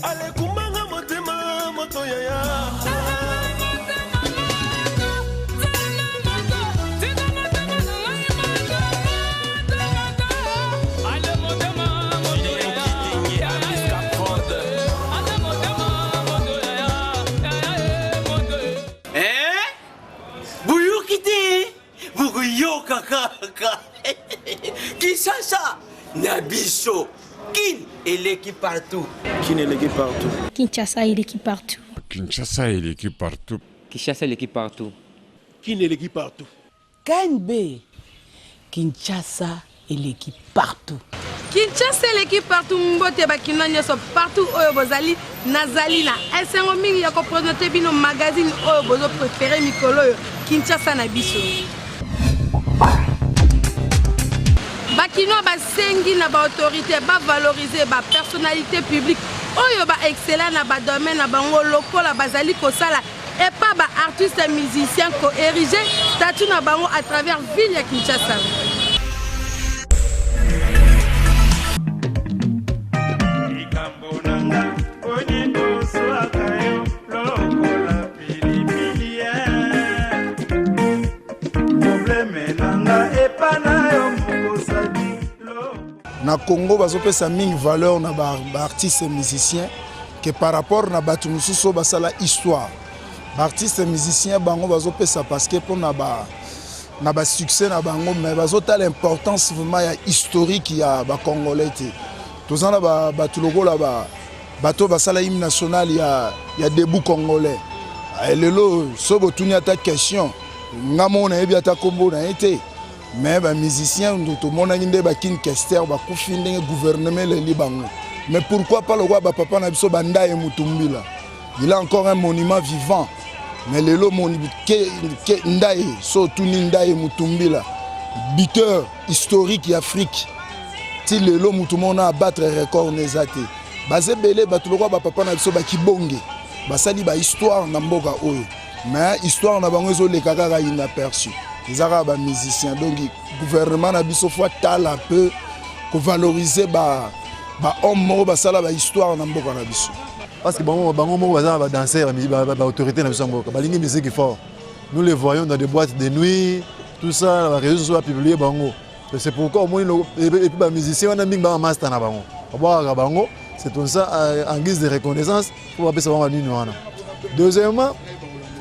Ale kumanga motema moto yaya. Yo kaka Kinshasa Nabiso Kin et l'équipe partout. Kin et l'équipe partout. Kinshasa et l'équipe partout. Kinshasa et l'équipe partout. Kinshasa et l'équipe partout. Kin et l'équipe partout. KNB Kinshasa et l'équipe partout. Kinshasa et l'équipe partout. Mbote bakina nyoso partout oyo bozali nazali na esengo mingi ya ko présenter bino magazine oyo bozo préféré mikolo oyo Kinshasa na biso. Bakinois basengi na ba autorité ba valoriser ba personnalité publique oyo ba excellent na ba domaine na bango lokola bazali kosala et pas ba artiste et musicien ko ériger statut na bango à travers ville ya Kinshasa. Na Congo bazopesa mingi valeur na ba artiste et musicien que par rapport na batu mususu basala histoire. Ba artiste et musicien bango bazopesa parce que pour na ba succès na bango mais bazota l'importance vraiment ya historique ya ba congolais té. Tozana ba batu lokola ba bato basala hymne national ya debout congolais. Lelo so botuni ata question ngamo na yebi ata kombo na été. Mais les musiciens, nous avons dit que Kester va confier le gouvernement le Liban. Mais pourquoi pas le roi Papa Nabiso Banda et Mutumbila? Il a encore un monument vivant. Mais le lot Ndaye, surtout Ndaye Mutumbila, buteur historique d'Afrique. Si le lot Mutumona a battre record nezate. Basé belé batu le roi Papa Nabiso Bakibonge. Basali ba histoire na mboka oyo. Mais histoire na bango zo le kakaka inaperçu. Les Arabes musiciens, donc le gouvernement a besoin de un peu pour valoriser l'homme qui a l'histoire de l'histoire. Parce que les danseurs, les autorités, les musique fort. Nous les voyons dans des boîtes de nuit, tout ça, les réseaux sociaux publiés. C'est pourquoi les musiciens ont un master. C'est comme ça, en guise de reconnaissance, pour appeler ça l'union. Deuxièmement,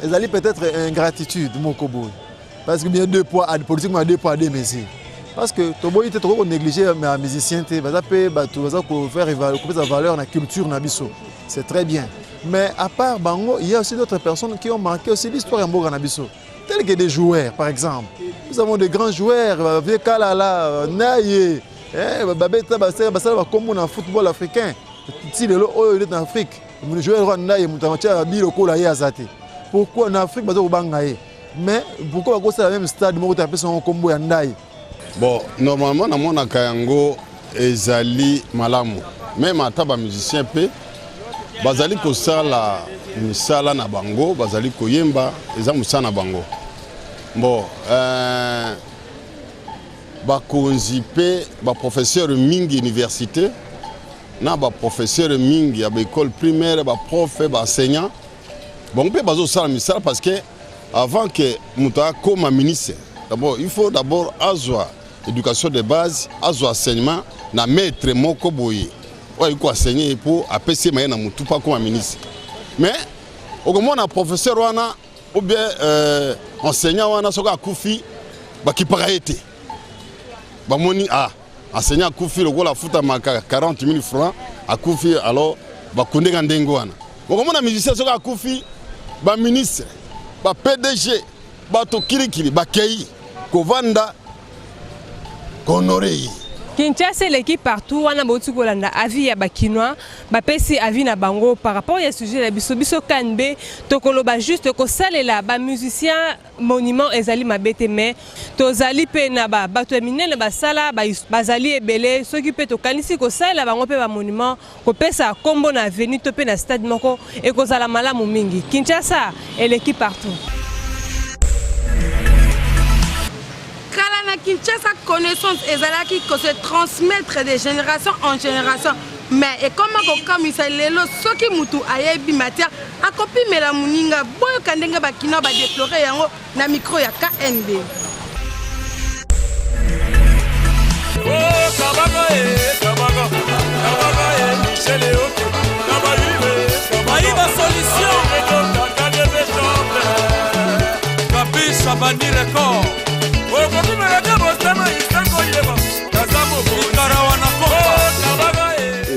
ils ont peut-être une gratitude, mon kobo. Parce que bien deux poids, politiquement deux poids, deux mesures. Parce que tu es trop négligé les musiciens, tu vas faire la valeur de la culture. C'est très bien. Mais à part Bango, il y a aussi d'autres personnes qui ont marqué aussi l'histoire de Mboga Nabiso. Tels que des joueurs, par exemple. Nous avons des grands joueurs, Vieux Kalala, Naye, Babeta, Bassala, comme on a football africain. Si le lot est en Afrique, les joueurs Naye, Moutamatia, Biloko, la Yazate. Pourquoi en Afrique, Bazo Bangaye? Mais pourquoi on a le même stade où on a son combo Ndaye? Bon, normalement, dans mon Kayango, ezali malamu. Même à taba musicien pe, bazali ko sala misala na bango, bazali ko yemba, ezamu sana bango. Bon, bakonzi pe, ba professeur mingi université, na ba professeur mingi ya école primaire, ba prof, ba enseignant. Bon, pe bazo sala misala parce que avant que Mouta comme ministre, d'abord il faut d'abord avoir éducation de base, avoir enseignement, na maître moko boye. Ouais, il faut enseigner pour appeler maïna na Moutou pas comme ministre. Mais au moment un professeur wana ou bien enseignant wana soka kufi ba ki paraité. Ba moni enseignant kufi le la futa maka 40 000 francs à kufi alors ba kundenga ndengo wana. Au moment un musicien soka kufi ba ministre ba PDG, bato kirikiri, ba kei, kovanda, konorei. Kinshasa l'équipe partout, on a beaucoup de avis à Bakinois, bapesi avis na bango par rapport à sujet la biso kanbe, tokoloba juste ko salela ba musicien monument ezali mabete mais tozali pe na ba bato minene ba sala bazali ebele ceux qui peut to kanisi ko sala bango pe ba monument ko pesa kombo na avenue to pe na stade moko et ko sala malamu mingi. Kinshasa et l'équipe partout. Kinshasa connaissance ezalaki que se transmettre de génération en génération mais ekoma kokamisa lelo soki mutu ayebi matière akopimela muninga boyoka ndenge bakino badeplore yango na micro ya KNB.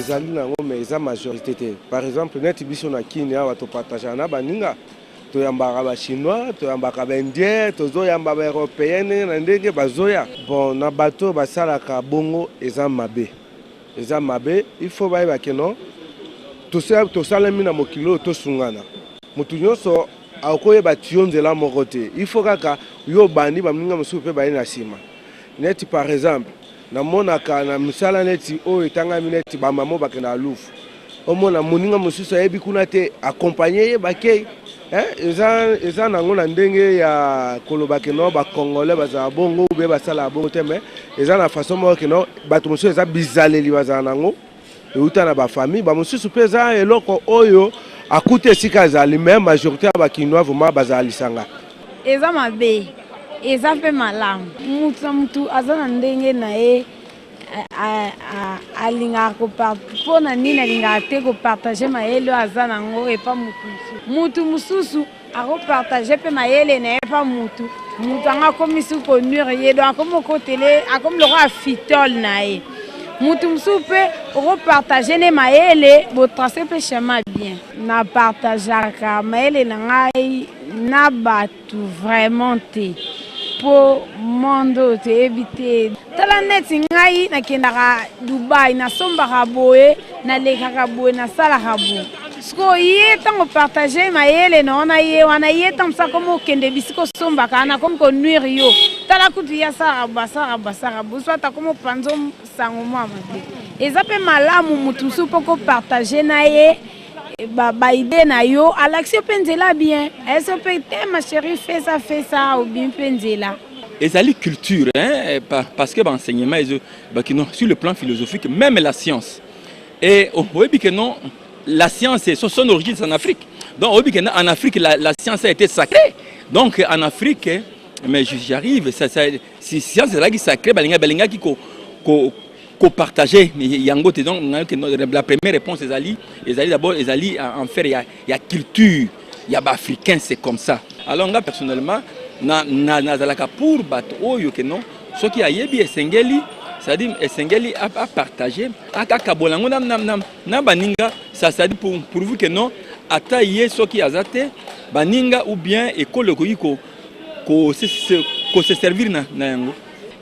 ezali nango mais eza majorité te. Par exemple neti biso na kini awa topartage na baninga toyambaka ba chinois toyambaka ba indien tozoyamba ba européenne na ndenge bazoya bon na bato basalaka bongo eza mabe il faut bayeba keno tosalemi na mokilo tosungana mutu nyonso akoyeba tiyo nzela moko te. Il faut kaka yo bandi baninga mosusu mpe baye na nsima neti par exemple namonaka na misala neti oyo etangami neti bamamo bakenda alufu omona moninga mosusu ayebi kuna te accompagner ye bakei eza nango na ndenge ya koloba keno bakongole bazala bongo ube basala bongo te mais eza na façon moko keno bato mosusu eza bizaleli bazala nango euta na bafamille bamosusu mpe eza eloko oyo akuta esika ezali mais majorité ya bakinois vraiment bazala lisanga eza mabe eza mpe malamu mutu aza na ndenge na ye alingaka mpo na nini alingaka te kopartage mayele oyo aza nango epa mutu mosusu akopartage mpe mayele na ye pa mutu anga akomisi konuire ye donc akomi okotele akomi loko afitole na ye mutu mosusu mpe okopartage ne mayele botrace mpe chemin bien na partageaka mayele na ngai na bato vraiment te po mondo toyebi te tala neti ngai nakendaka Dubai nasombaka boye nalekaka boye nasalaka boye siko ye ntango partage mayele na wana ye ntango mosa komi okende bisika osombaka wana komi konuire yo tala kutu ya basara boswata komi opanza sango mwa mabe eza mpe malamu mutu mosusu mpo kopartage na ye baide na yo alaksi mpe nzela bien ese mpe te ma chérie fait ça obi mpe nzela ezali culture parce que l'enseignement sur le plan philosophique même la science et oyebi que non la science son origine c'est en Afrique donc oyebi que en Afrique la science a été sacrée donc en Afrique mais j'arrive si science est là qui sacrée balinga qui ko partager yango te donc la première réponse ezali d'abord ezali en faire il y a culture il y a africain c'est comme ça alors nga personnellement nazalaka pour bato oyo ke non soki ayebi esengeli c'est-à-dire esengeli a partager akakabola ngo na baninga ça c'est pourvu que non ata ye soki azate baninga ou bien école ko se servir na yango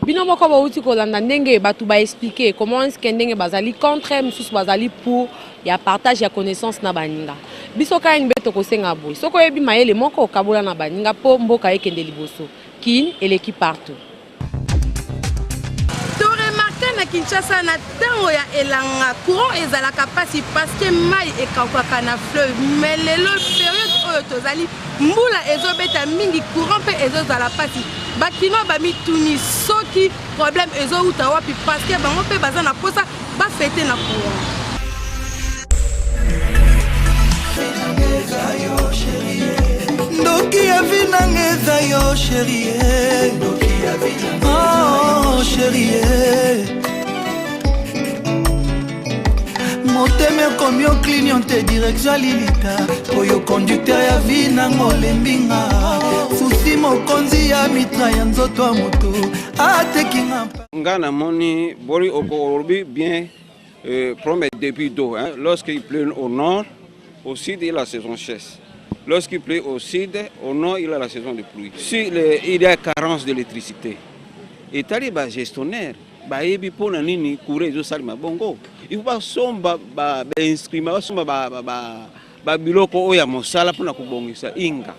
bino moko bauti kolanda ndenge bato expliquer comment est-ce que ndenge bazali contre mosusu bazali pour ya partage ya connaissance na baninga biso KNB tokosenga boy soko yebi mayele moko okabola na baninga po mboka ekende liboso kin eleki partout to remarquer na Kinshasa na tango ya elanga courant ezalaka pasi parce que mai ekakaka na fleuve mais lelo période oyo tozali mbula ezobeta mingi courant pe ezozala pasi bakino bamituni soki problème ezouta wapi parce que bango pe baza na posa bafete na courant Ndoki ya vinangeza yo chérie oh chérie moteme komi oclignante direction lilita oyo conducteur ya vinango lembinga susi mokonzi ya mitra ya nzoto ya moto atekinga nga namoni bori okolobi bien promet depuis d'eau lorsqu'il pleut au nord au sud il y a la saison sèche. Lorsqu'il pleut au sud, au nord, il y a la saison de pluie. Si il y a carence d'électricité, et tu as gestionnaire, il faut courir bongo. Il faut pas somba inscrire biloko oya mosala pour kubongisa inga.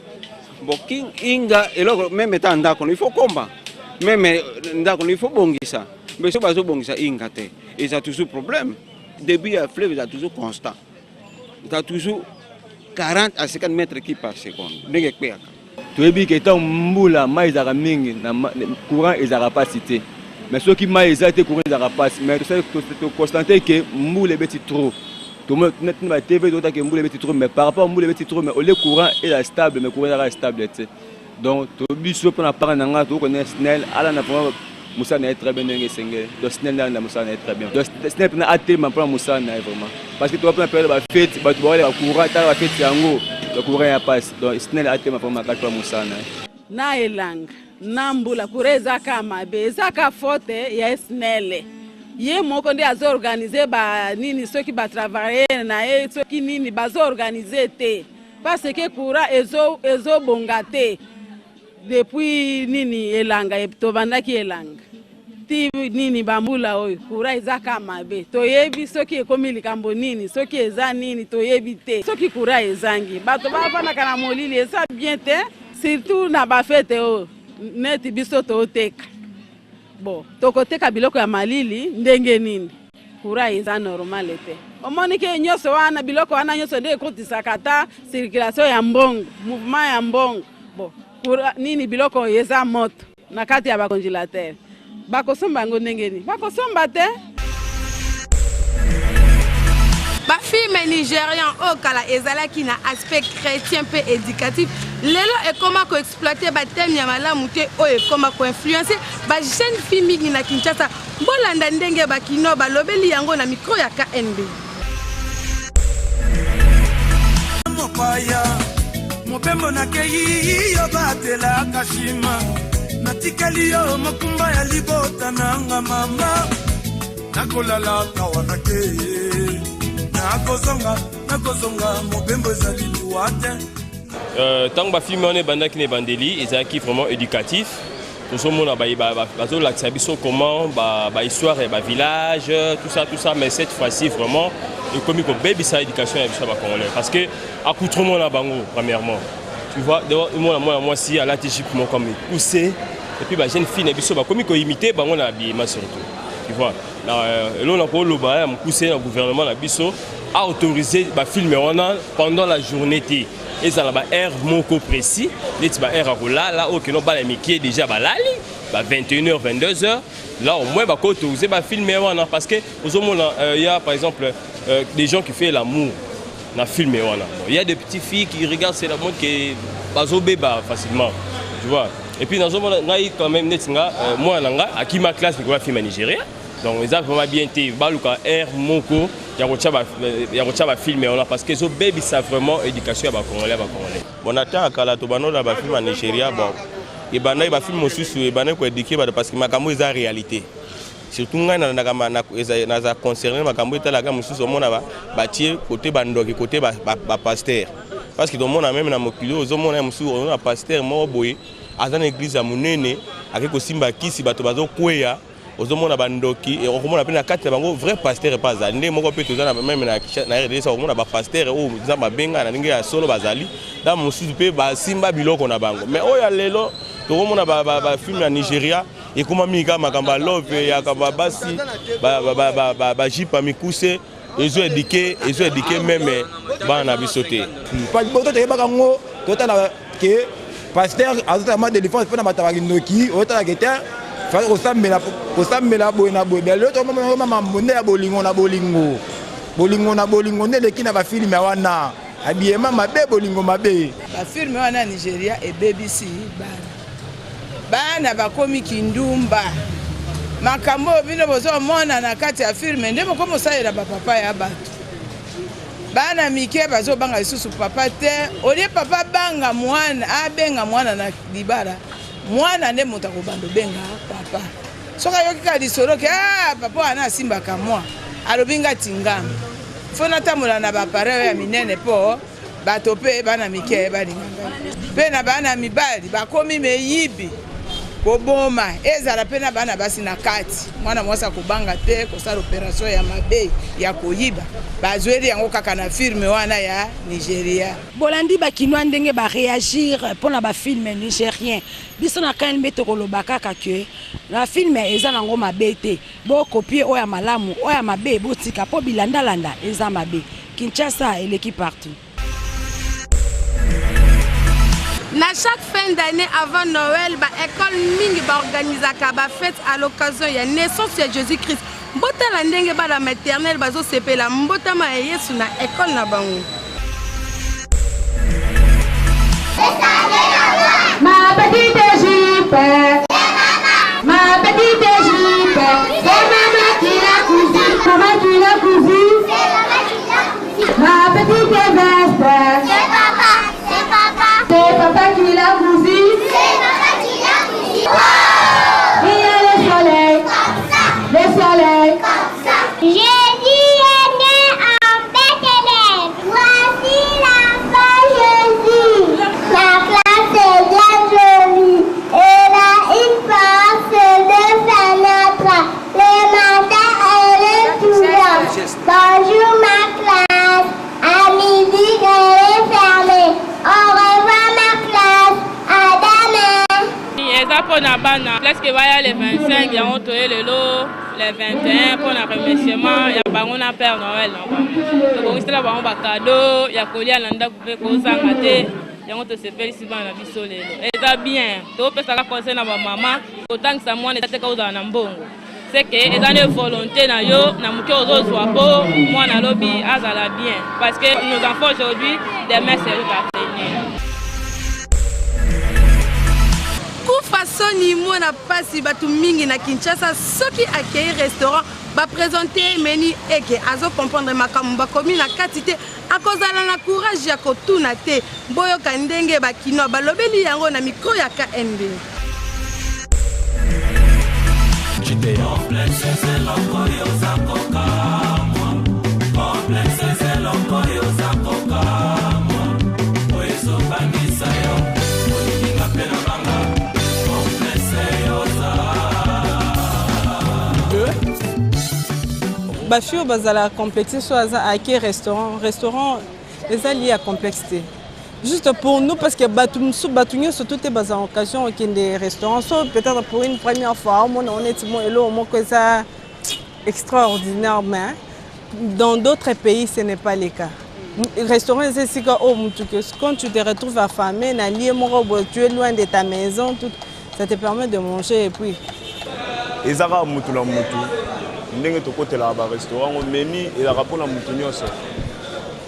Boking inga eloko même étant ndako il faut combat. Même ndako il faut bongisa. Mais si bazo bongisa inga te, il y a toujours problème. Début à fleuve il y a toujours constant. Il y a toujours 40 à 50 mètres qui par seconde. Tu es bien que mbula mais mingi na courant ezara pas cité. mais ceux qui m'a été courant de la passe mais tu constater que moule est trop tout le monde na TV d'autres que moule est trop mais par rapport moule est trop mais le courant est stable mais courant est stable donc tu biso pour na part nanga tu connais Snell ala na pour Moussa n'est très bien engagé donc Snell na Moussa n'est très bien donc Snell na atteindre pour Moussa na vraiment parce que tu vas pas faire la fête tu vas voir courant ta la fête yango le courant ya passe donc Snell atteindre pour Moussa Moussa na elanga nambula kureza kama bezaka faute ya Snell ye moko ndi azo organiser ba nini ceux qui ba travailler na e ceux qui nini bazo organiser te parce que courant ezo bongate depuis nini elanga to bandaki elanga ti nini bambula oyo courant ezaka mabe toyebi soki ekomi likambo nini soki eza nini toyebi te soki courant ezangi bato bafana kana molili eza bien te surtout na bafete o neti biso toteka bon tokoteka biloko ya malili ndenge nini courant eza normal te omoni ke nyonso wana biloko wana nyonso nde ekotisaka ta circulation ya mbongo mouvement ya mbongo bon nini biloko eza moto na kati ya bakongelateur bakosomba yango ndenge nini bakosomba te bafilme nigérian okala ezalaki na aspect chrétien pe éducatif lelo ekoma koexploite bateme ya malamu te oyo ekoma koinfluence bajeune fille mingi na Kinshasa bolanda ndenge bakino balobeli yango na micro ya KNB. Mopembo na kei yo batela kashima natikali yo makumba ya libota nanga mama nakolala kawana ke nakozonga mopembo ezali liwate tant que film on est banda qui n'est bandeli et qui vraiment éducatif tout ce monde bazo lakisa biso comment ba histoire et ba village tout ça mais cette fois-ci vraiment et comme ko baby sa éducation ya biso ba congolais parce que accoutrement na bango premièrement tu vois moi si à la TG pour comme pousser et puis ba jeune fille na biso ba comme ko imiter bango na habillement surtout tu vois là on a ko loba ya pousser na gouvernement na biso a autorisé ba filmer pendant la journée et ça là air moko précis les ba air là au que non ba la mikie déjà ba lali ba 21h 22h là au moins ba ko autoriser ba filmer parce que aux moments il y a par exemple des gens qui font l'amour na filmer il y a des petites filles qui regardent c'est la mode qui bazo beba facilement tu vois et puis dans ce moment là quand même netinga moi nanga à qui ma classe qui va filmer Nigeria donc ils ont vraiment bien été baluka air moko ya kocha ba filmer parce que zo baby ça vraiment éducation ba congolais bon attend kala to banola ba film en Nigeria bon et bana ba film mosusu et bana ko éduquer parce que makambo eza réalité surtout nga na za concerner makambo etalaka mosusu mona ba tie côté bandoki côté ba pasteur parce que dans mon même na mokili ozo mona mosusu on a pasteur mo boye azana église ya munene akeko simba kisi bato bazo kweya ozomona bandoki et okomona pe na kati ya bango vrai pasteur pas zande moko pe tozana même na RDC okomona ba pasteur o nzamba benga na ndenge ya solo bazali da mosusu pe ba simba biloko na bango mais oya lelo tokomona ba film ya Nigeria et comment mika makamba love ya kamba basi ba jipa mikuse ezo éduquer même bana bisoté pas boto te bakango totala ke pasteur azotama de défense pe na batawaki ndoki otala keta fa osambela boye na boye belo to mama monde ya bolingo na bolingo ndele na ba film ya wana abiema mabe bolingo mabe ba film wana Nigeria et BBC bana bakomi kindumba makambo bino bozo mona na kati ya film ndemo komo salela ba papa ya bato bana mike bazo banga isusu papa te olie papa banga mwana abenga mwana na libara mwana nde moto akobando benga papa soka yoki ka disoro ke papa ana simba ka moi alobinga tingama fona tamola na ba pareo ya minene po bato pe bana mike balinga pe na bana mibali bakomi meyibi koboma ezala pe na bana basi na kati mwana mwasa kobanga te kosala opération ya mabe ya koyiba bazweli yango kaka na filme wana ya Nigeria bolandi bakinwa ndenge ba réagir pona ba film nigérien biso na KNB tokoloba kaka ke na film eza nango mabe te bo copier oya malamu oya mabe botika po bilanda landa eza mabe Kinshasa eleki partout Na chaque fin d'année avant Noël, l'école mingi organisaka ba fête à l'occasion de la naissance de Jésus-Christ. Mbota la ndenge ba la maternelle bazo sepela mbota ma Yesu na école na bango. Ma petite jupe, ma petite jupe, c'est maman qui l'a cousue, maman qui l'a cousue, c'est maman qui l'a cousue. Ma petite veste, c'est papa, c'est papa, c'est papa qui l'a cousue, c'est maman qui l'a cousue. Il y a le soleil, comme ça, le soleil, comme ça. Jésus est né en Bethléem, voici l'enfant Jésus. La classe est bien jolie, elle a une force de fenêtre. Le matin, elle est souriante. Bonjour ma classe, à midi, elle est fermée. Au revoir ma classe, à demain. Eza pour na bana, presque vaya les 25, ya on toye le lot, les 21 pour na remerciement, ya bango na Père Noël na ba. To bongistela bango ba cadeau, ya kolia na ndako pe ko sanga te. Yango to sepeli si bana biso lelo. Eza bien. To pesa ka conseil na ba mama, otangisa mwana ete ka uzana na mbongo. C'est que eza ne volonté na yo na muke ozozwa po mwana lobi azala bien parce que nos enfants aujourd'hui demain c'est eux qui apprennent. Kufasoni mwana pasi batu mingi na Kinshasa soki accueillir restaurant ba présenter menu eke azo comprendre makambo bakomi na katite akozala na courage ya kotuna te boyo kandenge bakino balobeli yango na micro ya KNB. Bafio bazala complexité soit à restaurant les alliés à complexité. Juste pour nous parce que Batunyo surtout est basé en occasion qui des restaurants soit peut-être pour une première fois on est ça extraordinaire mais dans d'autres pays ce n'est pas le cas. Restaurant c'est quand tu te retrouves affamé tu es loin de ta maison tout, ça te permet de manger et puis ezaka mutu la mutu ndenge tokotela ba restaurant menu et la rapport na mutu nyonso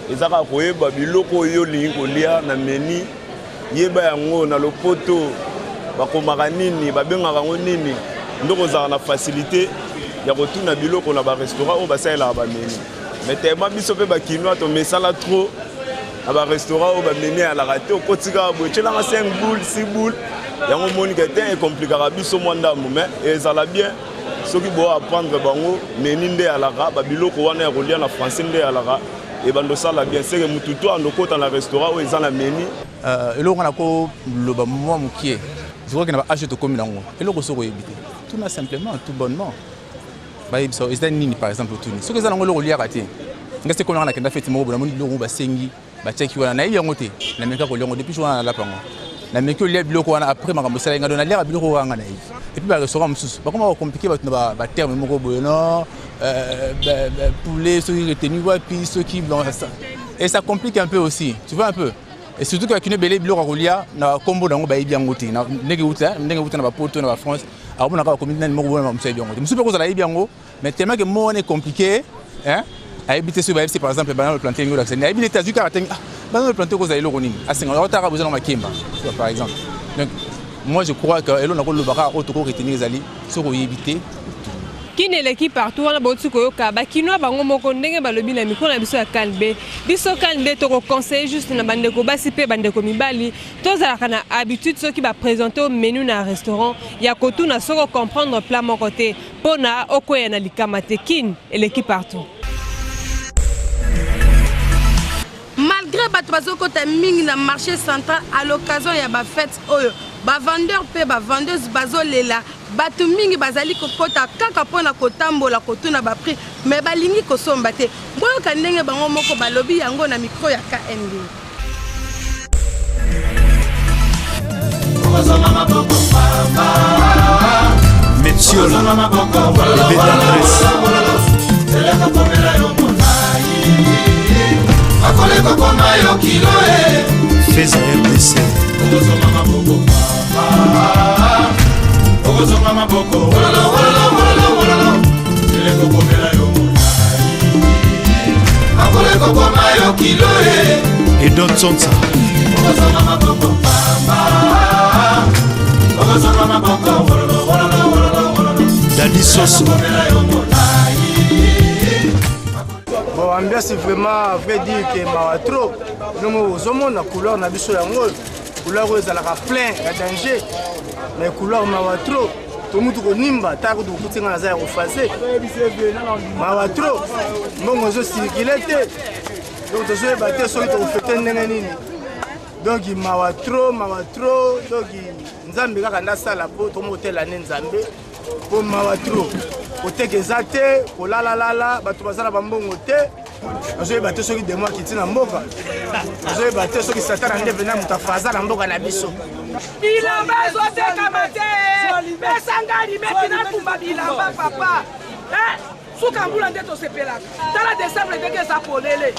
ezaka koyeba biloko oyo lingi kolia na menu yeba yango na lopoto bakomaka nini babengaka ngo nini ndoko zaka na facilité ya kotuna biloko na ba restaurant oyo basalela ba menu mais tellement biso pe bakinois to mesala trop na ba restaurant oyo ba menu ya la raté okotika bochela nga 5 boules 6 boules yango moni que te compliquera biso mwanda mais ezala bien soki bo apprendre bango menu nde alaka ba biloko wana ya kolia na français nde alaka et bando sala bien c'est que mutu to andokota na restaurant oyo ezala menu eloko na ko loba mwa mukie je crois que na ba acheter comme nango eloko soko yebite tout na simplement tout bonnement ba yebisa ezali nini par exemple tout ni soki ezala ngo eloko lia kati ngase ko na kenda fete mo bona moni biloko ba sengi ba cheki wana na yango te na meka ko longo depuis wana la pango na meki olia biloko wana après makambo sala ngado na lia biloko wanga na hivi et puis ba restaurant mususu ba comment compliquer ba terme moko boyeno poulet ceux qui retenus puis ceux qui blanc ça et ça complique un peu aussi tu vois un peu et surtout que kine belé biloko kolia na kombo dango ba yibi yango te na ndenge uta na ba poto na ba France alors on a communauté moko bona musayi yango mususu pe ko zala yibi yango mais tellement que mo on est compliqué hein à habiter sur par exemple banana planté ngo l'accès habiter États-Unis karatengi banana planté ko zala loko nini asenga ota ka besoin na makemba par exemple donc moi je crois que elo na ko lobaka otoko retenir ezali soko yebite Kine l'équipe partout on a beaucoup koyoka bakinoa bango moko ndenge balobi na micro na biso ya Kalbe biso Kalbe to conseiller juste na bandeko basi pe bandeko mibali tozalaka na habitude ceux qui va présenter au menu na restaurant ya kotu na soko comprendre plat mon côté pona okoya na likamate kin et l'équipe partout. Malgré bato bazokota mingi na marché central à l'occasion ya ba fête oyo ba vendeur pe ba vendeuse bazolela bato mingi bazali kokota kaka pona kotambola kotuna ba prix mais balingi kosomba te boyo ka ndenge bango moko balobi yango na micro ya KNB. Monsieur le Feza RDC et Don Tsonsa Dadi Soso. Bon, ambiance vraiment veut dire que mawa trop. Nous sommes la couleur na biso yango. Couleur ezalaka plein ya danger. Mais couleur mawa trop. Tout mutu ko nimba ta ko kutinga na za ko fazer. Mawa trop. Mbongo zo circuler te. Donc to zo bater so to fete ndenge nini. Donc mawa trop. Donc nzambe kaka ndasala po to motela ne nzambe. Po mawa trop. Otekeza te, olalalala, bato bazala bambongo te. Azoyeba te soki demo akiti na mboka. Azoyeba te soki satana nde vena mutu afaza na mboka na biso. Bilamba ezotekama te. Mesanga limeti natumba bilamba papa. Suka mbula nde tosepelaka. Tala décembre ndenge eza polele.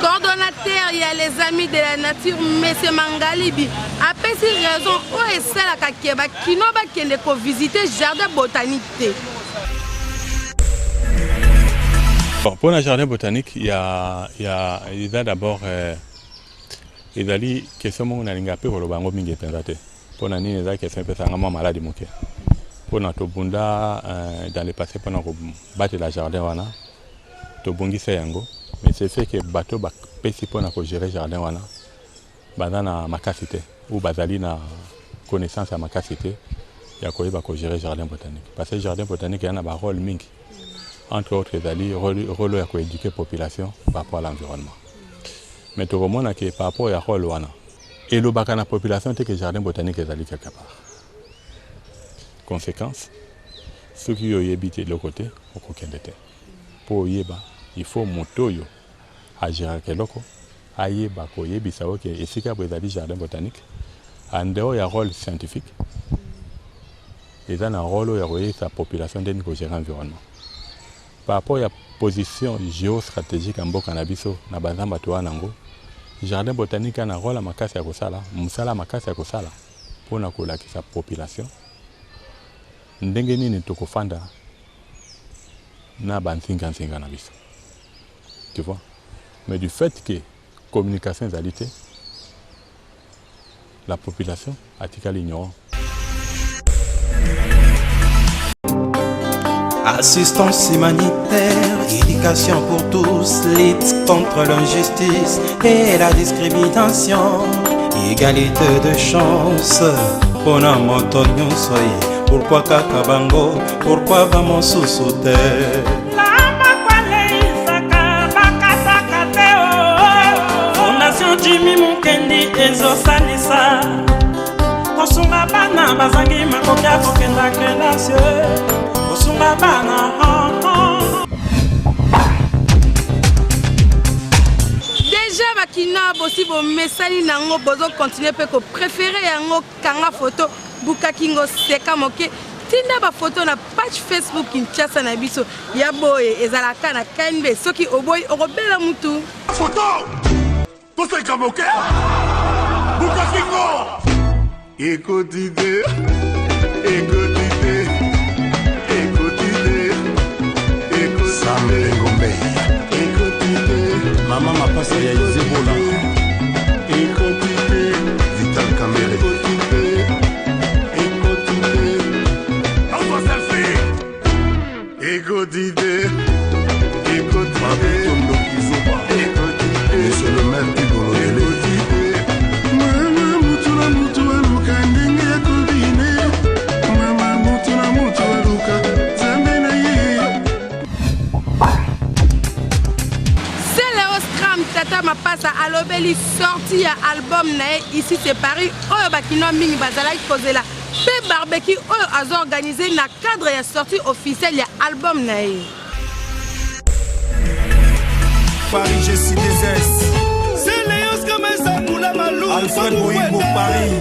Coordonnateur, il y a les amis de la nature, M. Mangalibi. Après ces raisons, où est celle qui n'a pas visiter le jardin botanique? Pour le jardin botanique, il y a d'abord des questions qui sont peu pour le bango mingi pensate. Pour la nini des questions peu sangama malade moké. Pour notre bunda dans le passé pour notre battre la jardin wana, to bungi sayango. Mais c'est fait que bateau ba pesi pour gérer jardin wana bazana makasité ou bazali na connaissance à makasité ya koyeba ko gérer jardin botanique parce que jardin botanique yana ba rôle mingi entre autres ezali rôle ya ko éduquer population par rapport à l'environnement mais to komona que par rapport ya rôle wana et le bakana population te que jardin botanique ezali quelque part conséquence ceux qui ont habité de l'autre côté au kokende te pour yeba il faut motoyo à gérer keloko aye bako yebisa oke esika bwezali jardin botanique en dehors ya rôle scientifique et dans un rôle ya sa population de gérer l'environnement par rapport à position géostratégique en boka na biso na bazamba to anango jardin botanique a un rôle makasi ya kosala musala makasi ya kosala pona kolakisa population ndenge nini tokofanda na banzinga na biso. Tu vois? Mais du fait que la communication est alité, la population a tika l'ignorant. Assistance humanitaire, éducation pour tous, lutte contre l'injustice et la discrimination, égalité de chance. Pona moto nyonso, pourquoi kakabango, pourquoi vamos sous-souter? Jimmy Mukendi ezosalisa kosunga bana bazangi makoki ya kokenda krelasio kosunga bana déjà bakina bosi bomesani nango bozo continuer pe ko préférer yango kanga photo bukakingo seka moke tinda ba photo na page Facebook Kinshasa na biso ya boye ezalaka na kanbe soki oboy orobela mutu photo. Toi c'est comme ok? Bukakingo! Écoute idée. Sam Engombe. Maman m'a passé à Izebola. Vital Caméré. Envoie selfie. Écoute idée. Monsieur le maire du Bologélé. Mama mutula mutua luka ndenge ya kobine. Mama mutula mutua luka zambena ye. C'est le Scram Tata Mapasa alobeli sorti ya album nae ici c'est Paris. Oyo bakino mingi bazalaki kozela. Pe barbecue oyo azo organisé na cadre ya sortie officielle ya album nae. Paris, je suis des S. C'est Léos comme ça pour la malou. Alfred Bouy pour Paris.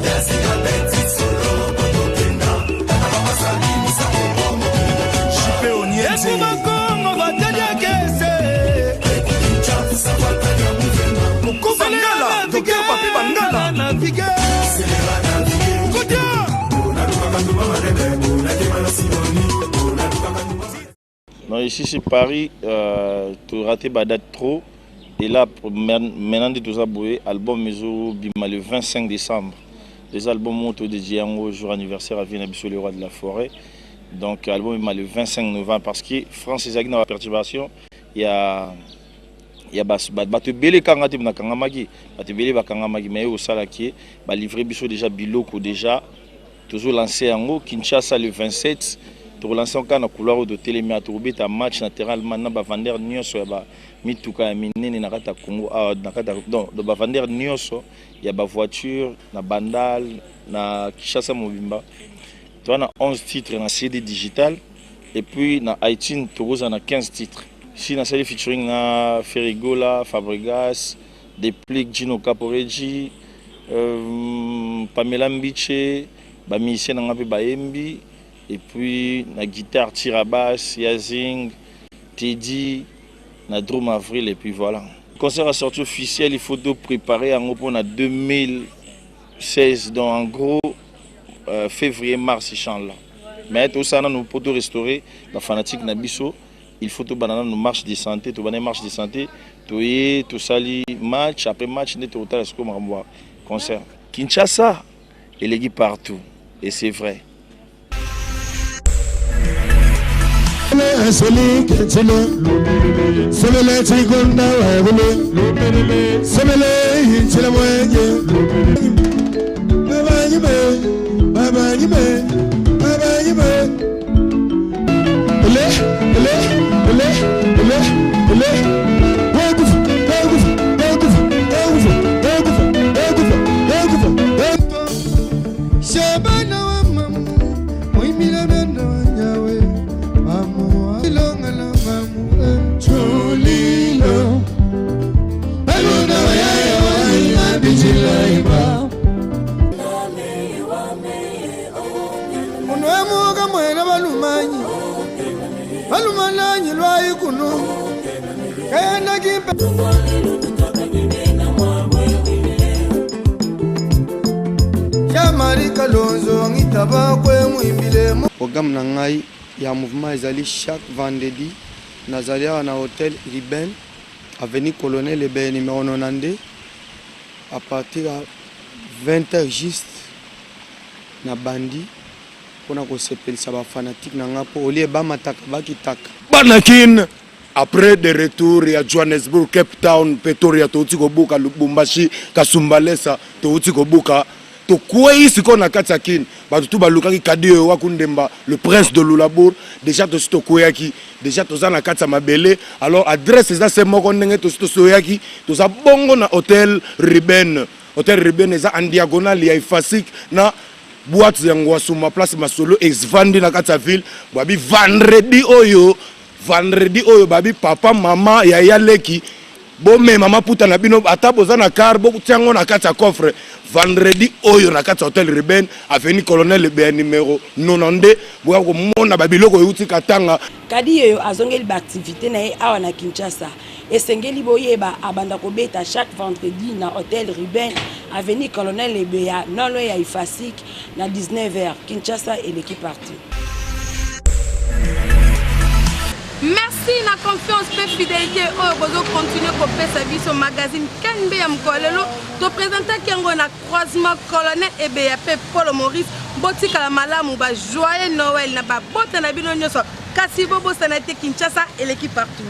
Chipé Oniense. Et pour ma con, on va te dire que c'est. ici c'est Paris, tu as raté la date trop. Et là, maintenant, tu as boué album le 25 décembre. Les albums autour de Django, jour anniversaire à Vienne, le roi de la forêt. Donc, l'album est le 25 novembre parce que France est dans la perturbation. Il y a Batebele Kangati na Kangamagi, Batebele Bakangamagi, mais au Salaki, livré déjà Biloko déjà, toujours lancé en haut, Kinshasa le 27, tu relances encore dans la couloir de Télémia, tu rebais ta match naturellement, na Bavander Nyonso, Mituka Minene Nakata Congo, donc de Bavander Nyonso, il y a ba voiture, na Bandal, na Kinshasa Mobimba. Tu as 11 titres dans CD digital, et puis dans iTunes, tu as 15 titres. Ici, dans le featuring na Ferrigola, Fabregas, Deplik, Gino Caporeggi, Pamela Mbiche, musicien Nangape Baembi, et puis la guitare Tirabas, Yazing, Teddy, na Drum Avril, et puis voilà. Le concert a sorti officiel, il faut préparer en gros pour 2016, donc en gros février-mars, ces chants-là. Mais tout ça, nous pouvons restaurer la fanatique Nabiso. Il faut tout banana nos marches de santé, tout banana marche de santé, tout sali match après match, net au tal comme un concert. Kinshasa, il est partout et c'est vrai. Programme nangai ya mouvement ezali chaque vendredi nazalia na hôtel Riben avenue Colonel Lebé numéro 92 à partir de 20h juste na bandi pour na ko sepelisa ba fanatique nanga po olie ba mataka ba kitaka Banakin après de retour à Johannesburg, Cape Town, Pretoria, Touti Kobuka, Lubumbashi, Kasumbalesa, Touti Kobuka. To quoi ici qu'on a Katsakin, tout balukaki Kadio Wakundemba, le prince de Lulabour, déjà to Stokoyaki, déjà to Zana Katsamabele, alors adresse ça c'est moi qu'on est to Stokoyaki, to sa bongo na hôtel Riben. Hôtel Riben est en diagonale, il y a Fasik na boîte yangwa suma place Masolo ex-vandi na Katsaville, babi vendredi oyo babi papa mama yaya leki bo me mama puta na bino atabo za na car bo tiango na kata coffre vendredi oyo na kata hôtel Riben avenue Colonel Lebé numéro 92 bo ko mona babiloko yuti katanga kadi yo azongeli ba activité na awa na Kinshasa esengeli boyeba abanda ko beta chaque vendredi na hôtel Riben avenue Colonel Lebé non loin ya Ifasik na 19h Kinshasa et l'équipe partie. Merci na confiance et fidélité au bozo continuer ko pesa biso magazine Kanbe ya mkolelo to présenter kengo na croisement Colonel EBAP Paul Maurice botika la malamu ba joyeux Noël na ba bota na bino nyoso kasi bobo sanate Kinshasa et l'équipe partout.